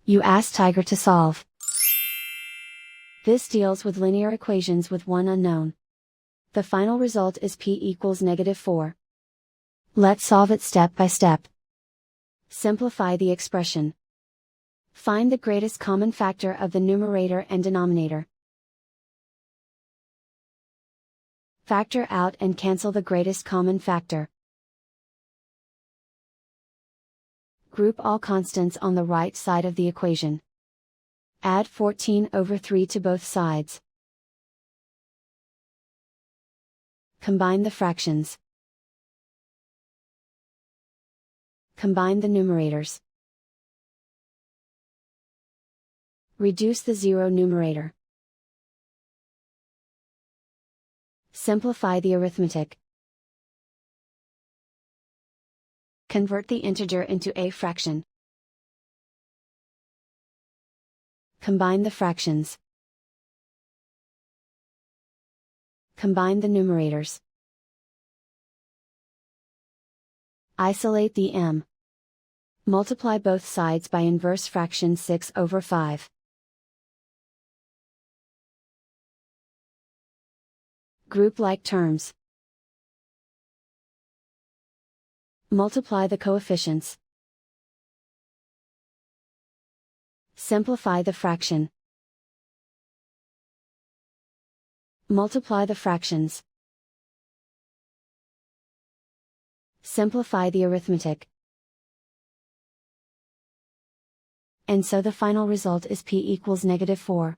You ask Tiger to solve. This deals with linear equations with one unknown. The final result is p equals -4. Let's solve it step by step. Simplify the expression. Find the greatest common factor of the numerator and denominator. Factor out and cancel the greatest common factor. Group all constants on the right side of the equation. Add 14/3 to both sides. Combine the fractions. Combine the numerators. Reduce the zero numerator. Simplify the arithmetic. Convert the integer into a fraction. Combine the fractions. Combine the numerators. Isolate the m. Multiply both sides by inverse fraction 6/5. Group like terms. Multiply the coefficients. Simplify the fraction. Multiply the fractions. Simplify the arithmetic. And so the final result is p equals -4.